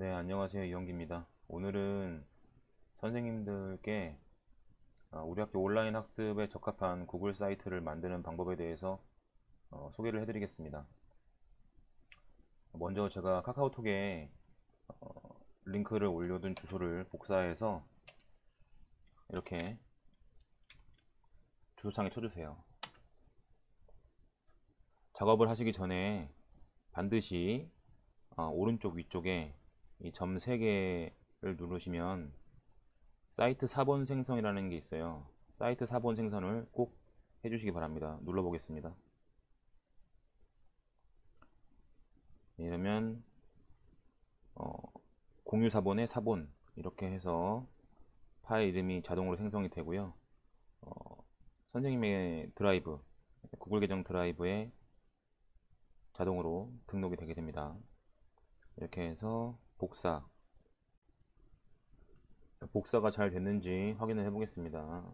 네, 안녕하세요. 이영기입니다. 오늘은 선생님들께 우리 학교 온라인 학습에 적합한 구글 사이트를 만드는 방법에 대해서 소개를 해드리겠습니다. 먼저 제가 카카오톡에 링크를 올려둔 주소를 복사해서 이렇게 주소창에 쳐주세요. 작업을 하시기 전에 반드시 오른쪽 위쪽에 이 점 3개를 누르시면 사이트 사본 생성이라는 게 있어요. 사이트 사본 생성을 꼭 해주시기 바랍니다. 눌러보겠습니다. 이러면 공유 사본의 사본 이렇게 해서 파일 이름이 자동으로 생성이 되고요. 선생님의 드라이브, 구글 계정 드라이브에 자동으로 등록이 되게 됩니다. 이렇게 해서 복사가 잘 됐는지 확인을 해 보겠습니다.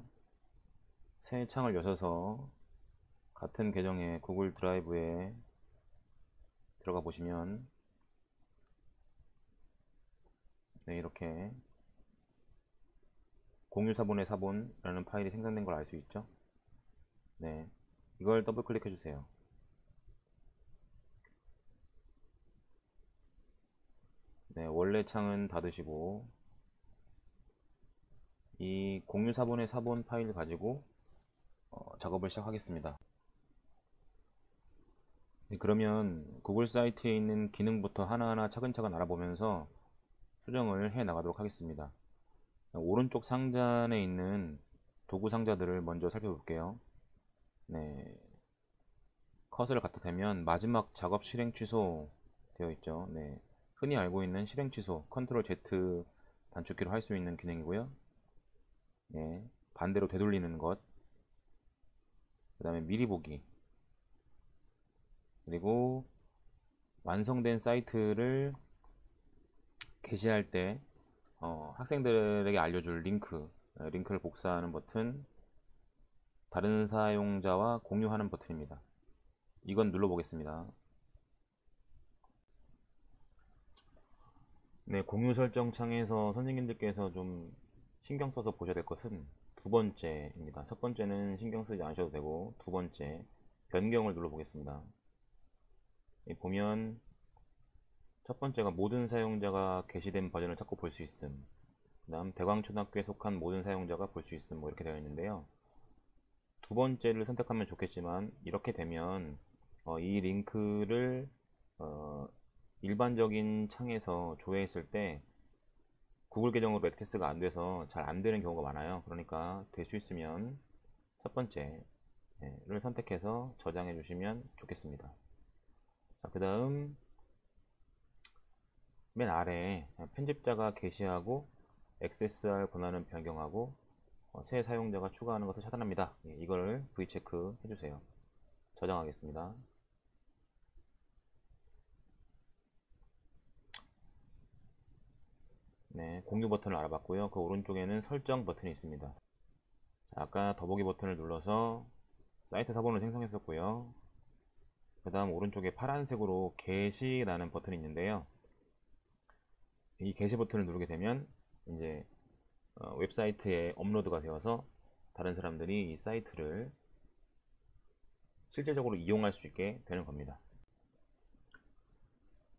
새 창을 여셔서 같은 계정의 구글 드라이브에 들어가 보시면 네, 이렇게 공유 사본의 사본이라는 파일이 생성된 걸 알 수 있죠. 네, 이걸 더블 클릭해 주세요. 네, 원래 창은 닫으시고 이 공유 사본의 사본 파일 가지고 작업을 시작하겠습니다. 네, 그러면 구글 사이트에 있는 기능부터 하나하나 차근차근 알아보면서 수정을 해 나가도록 하겠습니다. 오른쪽 상단에 있는 도구 상자들을 먼저 살펴볼게요. 네, 커서를 갖다 대면 마지막 작업 실행 취소 되어 있죠. 네, 흔히 알고 있는 실행 취소 컨트롤 Z 단축키로 할 수 있는 기능이고요. 네, 반대로 되돌리는 것, 그 다음에 미리 보기, 그리고 완성된 사이트를 게시할 때 학생들에게 알려줄 링크를 복사하는 버튼, 다른 사용자와 공유하는 버튼입니다. 이건 눌러보겠습니다. 네, 공유 설정 창에서 선생님들께서 좀 신경 써서 보셔야 될 것은 두 번째입니다. 첫 번째는 신경 쓰지 않으셔도 되고, 두 번째, 변경을 눌러보겠습니다. 보면 첫 번째가 모든 사용자가 게시된 버전을 찾고 볼 수 있음, 그 다음 대광초등학교에 속한 모든 사용자가 볼 수 있음, 뭐 이렇게 되어 있는데요. 두 번째를 선택하면 좋겠지만 이렇게 되면 이 링크를 어, 일반적인 창에서 조회했을 때 구글 계정으로 액세스가 안 돼서 잘 안 되는 경우가 많아요. 그러니까 될 수 있으면 첫 번째를 선택해서 저장해 주시면 좋겠습니다. 자, 그 다음 맨 아래 편집자가 게시하고 액세스할 권한은 변경하고 새 사용자가 추가하는 것을 차단합니다. 이걸 V체크 해주세요. 저장하겠습니다. 네, 공유 버튼을 알아봤고요. 그 오른쪽에는 설정 버튼이 있습니다. 자, 아까 더보기 버튼을 눌러서 사이트 사본을 생성했었고요. 그 다음 오른쪽에 파란색으로 게시라는 버튼이 있는데요. 이 게시 버튼을 누르게 되면 이제 웹사이트에 업로드가 되어서 다른 사람들이 이 사이트를 실제적으로 이용할 수 있게 되는 겁니다.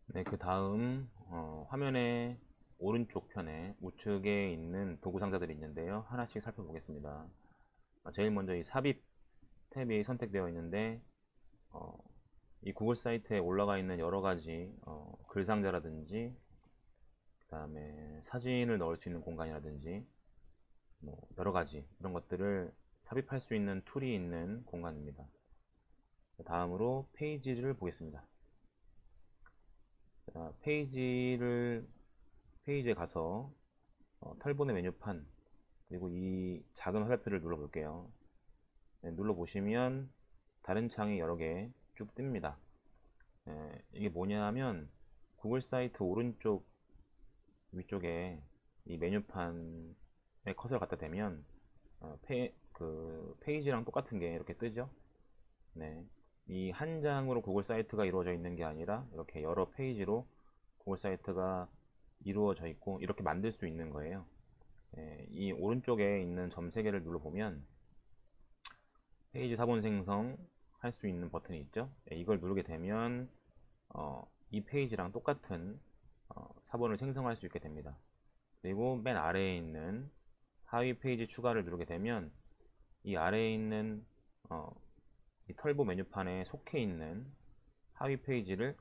네, 그 다음 화면의 오른쪽 편에 우측에 있는 도구 상자들이 있는데요. 하나씩 살펴보겠습니다. 제일 먼저 이 삽입 탭이 선택되어 있는데 이 구글 사이트에 올라가 있는 여러 가지 글 상자라든지 그 다음에 사진을 넣을 수 있는 공간이라든지 뭐 여러 가지 이런 것들을 삽입할 수 있는 툴이 있는 공간입니다. 다음으로 페이지를 보겠습니다. 자, 페이지에 가서 털보의 메뉴판 그리고 이 작은 화살표를 눌러 볼게요. 네, 눌러 보시면 다른 창이 여러 개 쭉 뜹니다. 이게 뭐냐 하면 구글 사이트 오른쪽 위쪽에 이 메뉴판에 커서를 갖다 대면 페이지랑 똑같은 게 이렇게 뜨죠. 네, 이 한 장으로 구글 사이트가 이루어져 있는 게 아니라 이렇게 여러 페이지로 구글 사이트가 이루어져 있고 이렇게 만들 수 있는 거예요. 이 오른쪽에 있는 점 3개를 눌러보면 페이지 사본 생성 할 수 있는 버튼이 있죠. 이걸 누르게 되면 이 페이지랑 똑같은 사본을 생성할 수 있게 됩니다. 그리고 맨 아래에 있는 하위 페이지 추가를 누르게 되면 이 아래에 있는 이 털보 메뉴판에 속해 있는 하위 페이지를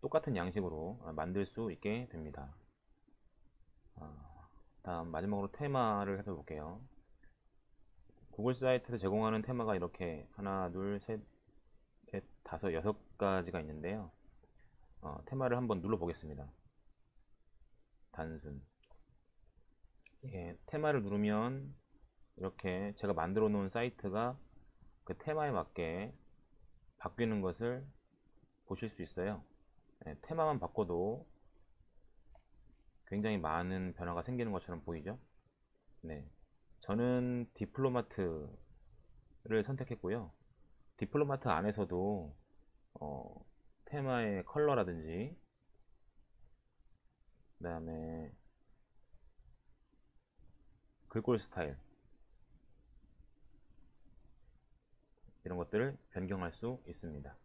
똑같은 양식으로 만들 수 있게 됩니다. 다음 마지막으로 테마를 해볼게요. 구글 사이트에서 제공하는 테마가 이렇게 하나, 둘, 셋, 넷, 다섯, 6가지가 있는데요. 테마를 한번 눌러 보겠습니다. 단순. 테마를 누르면 이렇게 제가 만들어 놓은 사이트가 그 테마에 맞게 바뀌는 것을 보실 수 있어요. 테마만 바꿔도 굉장히 많은 변화가 생기는 것처럼 보이죠. 네, 저는 디플로마트를 선택했고요. 디플로마트 안에서도 테마의 컬러라든지 그 다음에 글꼴 스타일 이런 것들을 변경할 수 있습니다.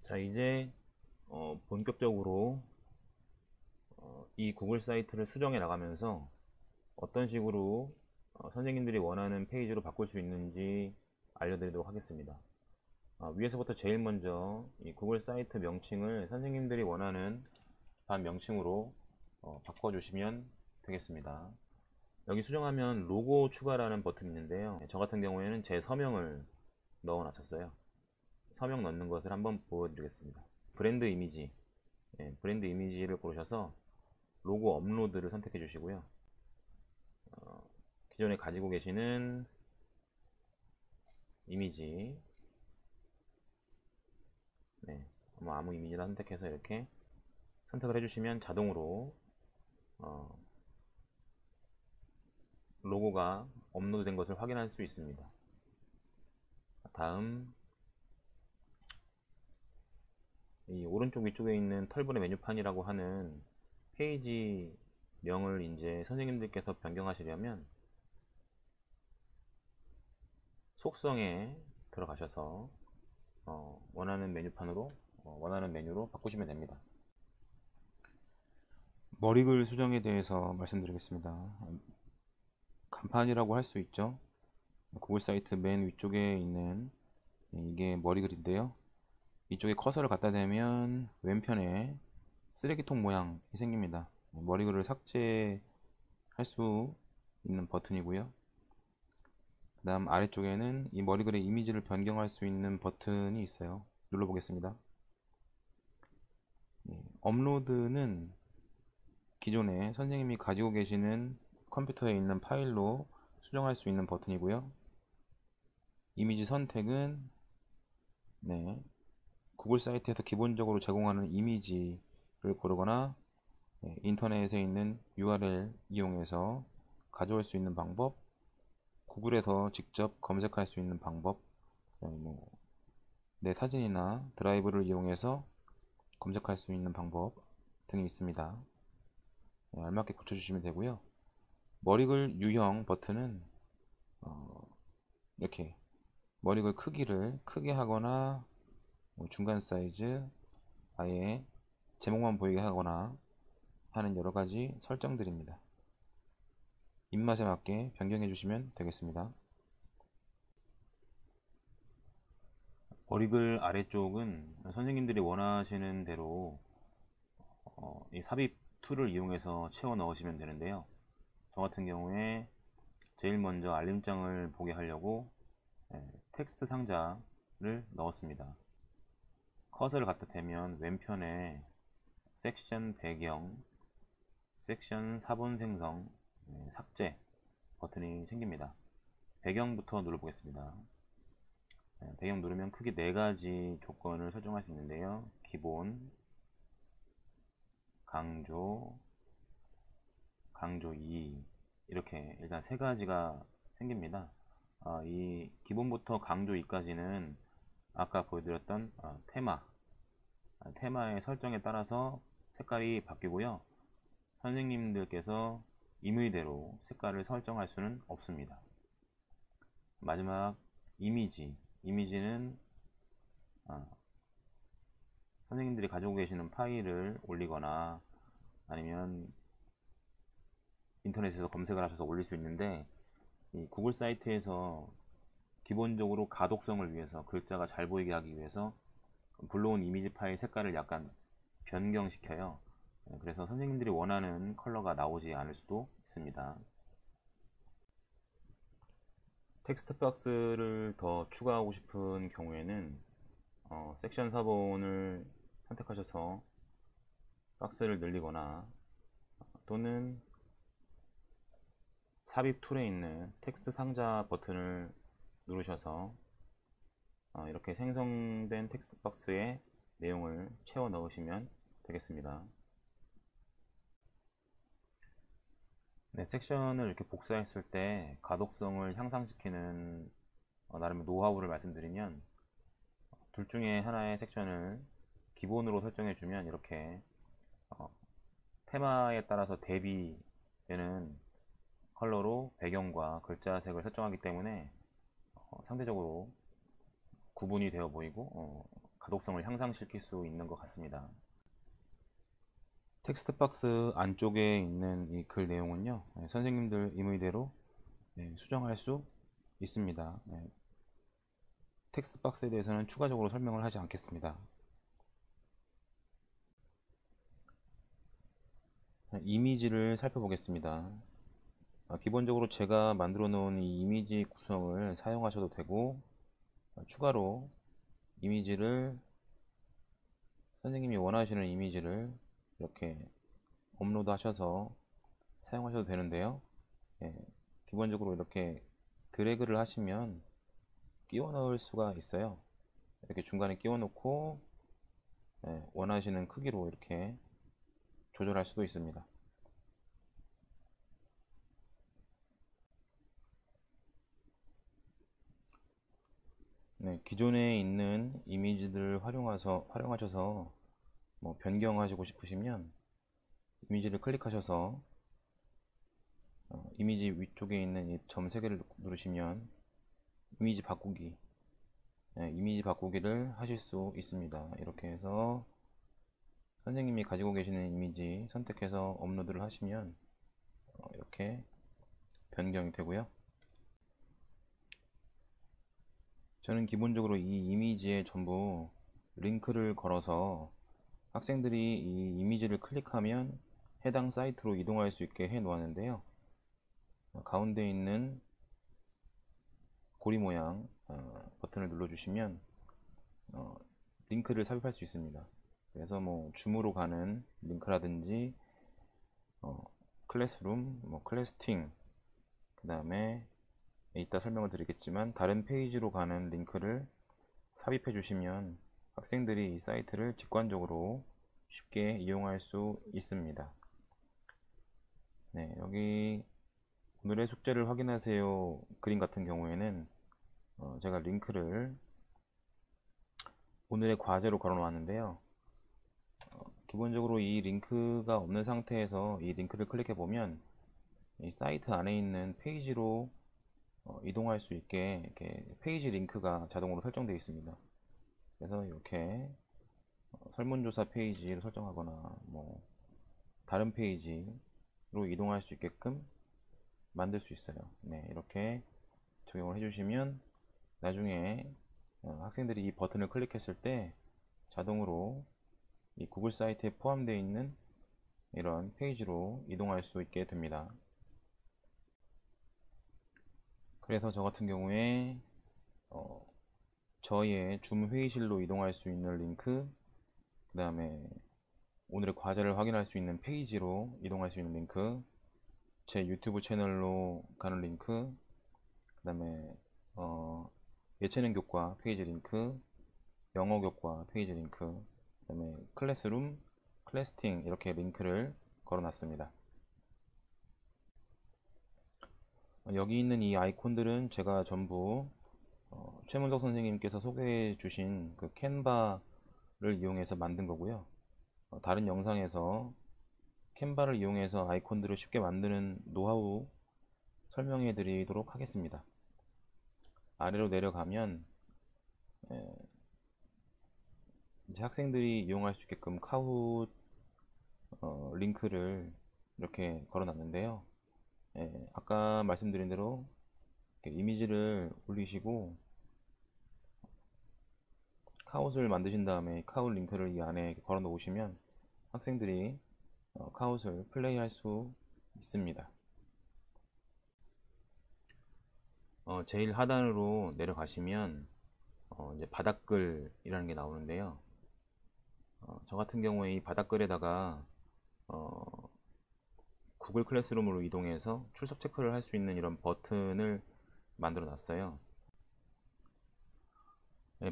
자, 이제 본격적으로 이 구글 사이트를 수정해 나가면서 어떤 식으로 선생님들이 원하는 페이지로 바꿀 수 있는지 알려드리도록 하겠습니다. 위에서부터 제일 먼저 이 구글 사이트 명칭을 선생님들이 원하는 반 명칭으로 바꿔주시면 되겠습니다. 여기 수정하면 로고 추가라는 버튼이 있는데요. 저 같은 경우에는 제 서명을 넣어 놨었어요. 서명 넣는 것을 한번 보여드리겠습니다. 브랜드 이미지, 브랜드 이미지를 고르셔서 로고 업로드를 선택해 주시고요. 기존에 가지고 계시는 이미지, 뭐 아무 이미지나 선택해서 이렇게 선택을 해주시면 자동으로 로고가 업로드된 것을 확인할 수 있습니다. 다음 이 오른쪽 위쪽에 있는 털보의 메뉴판이라고 하는 페이지 명을 이제 선생님들께서 변경하시려면 속성에 들어가셔서 원하는 메뉴판으로 원하는 메뉴로 바꾸시면 됩니다. 머리글 수정에 대해서 말씀드리겠습니다. 간판이라고 할 수 있죠. 구글 사이트 맨 위쪽에 있는 이게 머리글인데요. 이쪽에 커서를 갖다 대면 왼편에 쓰레기통 모양이 생깁니다. 머리글을 삭제할 수 있는 버튼이고요. 그 다음 아래쪽에는 이 머리글의 이미지를 변경할 수 있는 버튼이 있어요. 눌러보겠습니다. 업로드는 기존에 선생님이 가지고 계시는 컴퓨터에 있는 파일로 수정할 수 있는 버튼이고요. 이미지 선택은 구글 사이트에서 기본적으로 제공하는 이미지를 고르거나 인터넷에 있는 URL 이용해서 가져올 수 있는 방법, 구글에서 직접 검색할 수 있는 방법, 내 사진이나 드라이브를 이용해서 검색할 수 있는 방법 등이 있습니다. 알맞게 고쳐주시면 되고요. 머리글 유형 버튼은 이렇게 머리글 크기를 크게 하거나 중간 사이즈, 아예 제목만 보이게 하거나 하는 여러가지 설정들입니다. 입맛에 맞게 변경해 주시면 되겠습니다. 머리글 아래쪽은 선생님들이 원하시는 대로 이 삽입 툴을 이용해서 채워 넣으시면 되는데요. 저 같은 경우에 제일 먼저 알림장을 보게 하려고 텍스트 상자를 넣었습니다. 커서를 갖다 대면 왼편에 섹션 배경, 섹션 사본 생성, 삭제 버튼이 생깁니다. 배경부터 눌러보겠습니다. 배경 누르면 크게 4가지 조건을 설정할 수 있는데요. 기본, 강조, 강조 2 이렇게 일단 3가지가 생깁니다. 이 기본부터 강조 2까지는 아까 보여드렸던 테마 테마의 설정에 따라서 색깔이 바뀌고요. 선생님들께서 임의대로 색깔을 설정할 수는 없습니다. 마지막 이미지는 선생님들이 가지고 계시는 파일을 올리거나 아니면 인터넷에서 검색을 하셔서 올릴 수 있는데, 이 구글 사이트에서 기본적으로 가독성을 위해서, 글자가 잘 보이게 하기 위해서 불러온 이미지 파일 색깔을 약간 변경시켜요. 그래서 선생님들이 원하는 컬러가 나오지 않을 수도 있습니다. 텍스트 박스를 더 추가하고 싶은 경우에는 섹션 사본을 선택하셔서 박스를 늘리거나, 또는 삽입 툴에 있는 텍스트 상자 버튼을 누르셔서 이렇게 생성된 텍스트 박스에 내용을 채워 넣으시면 되겠습니다. 네, 섹션을 이렇게 복사했을 때 가독성을 향상시키는 나름의 노하우를 말씀드리면, 둘 중에 하나의 섹션을 기본으로 설정해주면 이렇게 테마에 따라서 대비되는 컬러로 배경과 글자색을 설정하기 때문에 상대적으로 구분이 되어 보이고 가독성을 향상시킬 수 있는 것 같습니다. 텍스트 박스 안쪽에 있는 이 글 내용은요, 선생님들 임의대로 수정할 수 있습니다. 텍스트 박스에 대해서는 추가적으로 설명을 하지 않겠습니다. 이미지를 살펴보겠습니다. 기본적으로 제가 만들어 놓은 이 이미지 구성을 사용하셔도 되고, 추가로 이미지를, 선생님이 원하시는 이미지를 이렇게 업로드 하셔서 사용하셔도 되는데요. 기본적으로 이렇게 드래그를 하시면 끼워 넣을 수가 있어요. 이렇게 중간에 끼워 놓고 원하시는 크기로 이렇게 조절할 수도 있습니다. 기존에 있는 이미지들을 활용하셔서 변경하시고 싶으시면 이미지를 클릭하셔서 이미지 위쪽에 있는 이 점 3개를 누르시면 이미지 바꾸기를 하실 수 있습니다. 이렇게 해서 선생님이 가지고 계시는 이미지 선택해서 업로드를 하시면 이렇게 변경이 되고요. 저는 기본적으로 이 이미지에 전부 링크를 걸어서 학생들이 이 이미지를 클릭하면 해당 사이트로 이동할 수 있게 해 놓았는데요. 가운데 있는 고리 모양 버튼을 눌러주시면 링크를 삽입할 수 있습니다. 그래서 줌으로 가는 링크라든지 클래스룸, 클래스팅, 그 다음에 이따 설명을 드리겠지만 다른 페이지로 가는 링크를 삽입해 주시면 학생들이 이 사이트를 직관적으로 쉽게 이용할 수 있습니다. 여기 오늘의 숙제를 확인하세요 그림 같은 경우에는 제가 링크를 오늘의 과제로 걸어 놓았는데요. 기본적으로 이 링크가 없는 상태에서 이 링크를 클릭해 보면 이 사이트 안에 있는 페이지로 이동할 수 있게 이렇게 페이지 링크가 자동으로 설정되어 있습니다. 그래서 이렇게 설문조사 페이지를 설정하거나 다른 페이지로 이동할 수 있게끔 만들 수 있어요. 이렇게 적용을 해주시면 나중에 학생들이 이 버튼을 클릭했을 때 자동으로 이 구글 사이트에 포함되어 있는 이런 페이지로 이동할 수 있게 됩니다. 그래서 저 같은 경우에 저희의 줌 회의실로 이동할 수 있는 링크, 그 다음에 오늘의 과제를 확인할 수 있는 페이지로 이동할 수 있는 링크, 제 유튜브 채널로 가는 링크, 그 다음에 예체능 교과 페이지 링크, 영어 교과 페이지 링크, 그 다음에 클래스룸, 클래스팅 이렇게 링크를 걸어 놨습니다. 여기 있는 이 아이콘들은 제가 전부 최문석 선생님께서 소개해 주신 그 캔바 이용해서 만든 거고요. 다른 영상에서 캔바를 이용해서 아이콘들을 쉽게 만드는 노하우 설명해 드리도록 하겠습니다. 아래로 내려가면 이제 학생들이 이용할 수 있게끔 카훗 링크를 이렇게 걸어 놨는데요. 아까 말씀드린 대로 이미지를 올리시고 카훗을 만드신 다음에 카훗 링크를 이 안에 걸어 놓으시면 학생들이 카훗을 플레이할 수 있습니다. 제일 하단으로 내려가시면 이제 바닥글이라는 게 나오는데요. 저 같은 경우에 이 바닥글에다가 구글 클래스룸으로 이동해서 출석 체크를 할 수 있는 이런 버튼을 만들어 놨어요.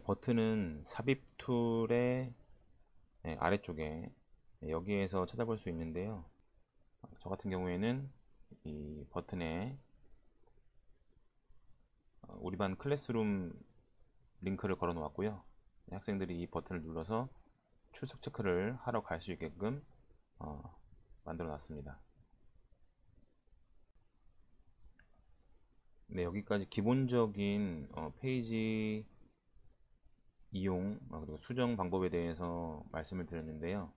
버튼은 삽입 툴의 아래쪽에 여기에서 찾아볼 수 있는데요. 저 같은 경우에는 이 버튼에 우리 반 클래스룸 링크를 걸어 놓았고요. 학생들이 이 버튼을 눌러서 출석 체크를 하러 갈 수 있게끔 만들어 놨습니다. 네, 여기까지 기본적인 페이지 이용 그리고 수정 방법에 대해서 말씀을 드렸는데요.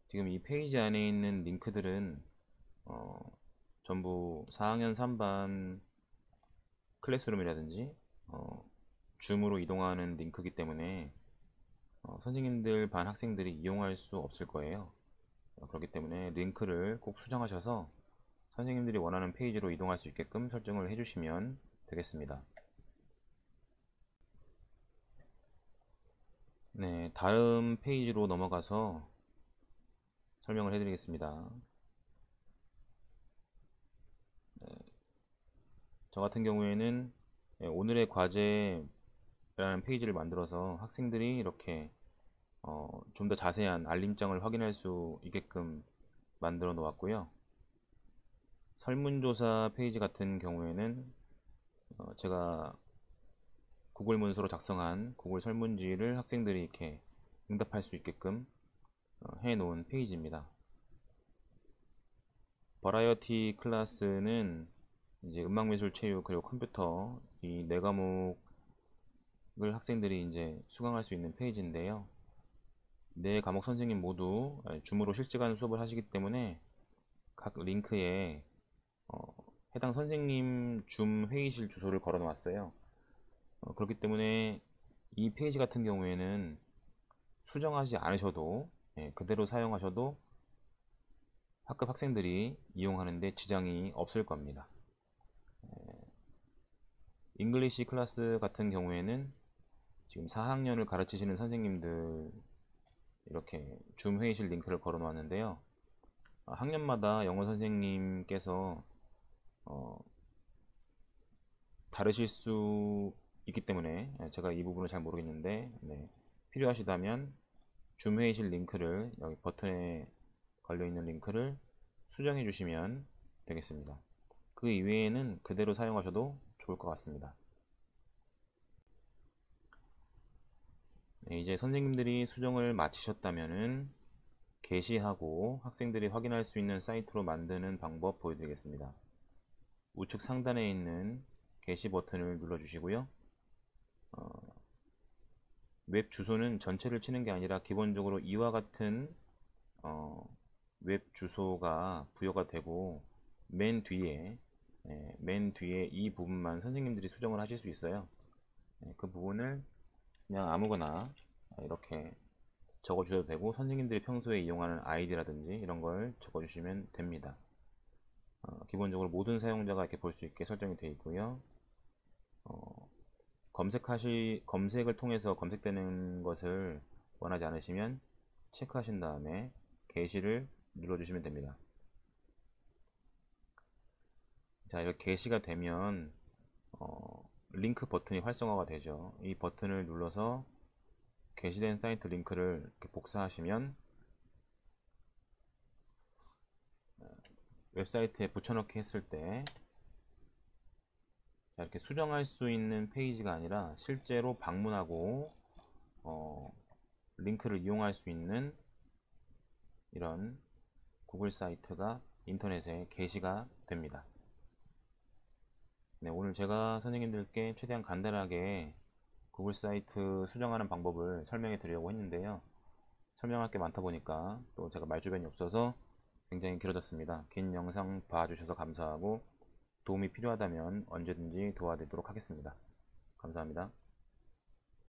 지금 이 페이지 안에 있는 링크들은 전부 4학년 3반 클래스룸이라든지 줌으로 이동하는 링크이기 때문에 선생님들 반 학생들이 이용할 수 없을 거예요. 그렇기 때문에 링크를 꼭 수정하셔서 선생님들이 원하는 페이지로 이동할 수 있게끔 설정을 해주시면 되겠습니다. 네, 다음 페이지로 넘어가서 설명을 해드리겠습니다. 저 같은 경우에는 오늘의 과제라는 페이지를 만들어서 학생들이 이렇게 좀 더 자세한 알림장을 확인할 수 있게끔 만들어 놓았고요. 설문조사 페이지 같은 경우에는 제가 구글 문서로 작성한 구글 설문지를 학생들이 이렇게 응답할 수 있게끔 해 놓은 페이지입니다. 버라이어티 클래스는 이제 음악미술 체육 그리고 컴퓨터 이 네 과목을 학생들이 이제 수강할 수 있는 페이지인데요. 네 과목 선생님 모두 줌으로 실시간 수업을 하시기 때문에 각 링크에 해당 선생님 줌 회의실 주소를 걸어 놓았어요. 그렇기 때문에 이 페이지 같은 경우에는 수정하지 않으셔도 그대로 사용하셔도 학급 학생들이 이용하는데 지장이 없을 겁니다. 잉글리시 클래스 같은 경우에는 지금 4학년을 가르치시는 선생님들 이렇게 줌 회의실 링크를 걸어 놓았는데요. 학년마다 영어 선생님께서 다르실 수 있기 때문에 제가 이 부분을 잘 모르겠는데 필요하시다면 줌 회의실 링크를 여기 버튼에 걸려 있는 링크를 수정해 주시면 되겠습니다. 그 이외에는 그대로 사용하셔도 좋을 것 같습니다. 이제 선생님들이 수정을 마치셨다면은 게시하고 학생들이 확인할 수 있는 사이트로 만드는 방법 보여드리겠습니다. 우측 상단에 있는 게시 버튼을 눌러주시고요. 웹 주소는 전체를 치는 게 아니라 기본적으로 이와 같은 웹 주소가 부여가 되고 맨 뒤에 이 부분만 선생님들이 수정을 하실 수 있어요. 그 부분을 그냥 아무거나 이렇게 적어 주셔도 되고 선생님들이 평소에 이용하는 아이디라든지 이런 걸 적어 주시면 됩니다. 기본적으로 모든 사용자가 이렇게 볼 수 있게 설정이 되어 있고요. 검색을 통해서 검색되는 것을 원하지 않으시면 체크하신 다음에 게시를 눌러주시면 됩니다. 자, 이렇게 게시가 되면 링크 버튼이 활성화가 되죠. 이 버튼을 눌러서 게시된 사이트 링크를 이렇게 복사하시면 웹사이트에 붙여넣기 했을 때 이렇게 수정할 수 있는 페이지가 아니라 실제로 방문하고 링크를 이용할 수 있는 이런 구글 사이트가 인터넷에 게시가 됩니다. 네, 오늘 제가 선생님들께 최대한 간단하게 구글 사이트 수정하는 방법을 설명해 드리려고 했는데요. 설명할 게 많다 보니까 또 제가 말주변이 없어서 굉장히 길어졌습니다. 긴 영상 봐주셔서 감사하고 도움이 필요하다면 언제든지 도와드리도록 하겠습니다. 감사합니다.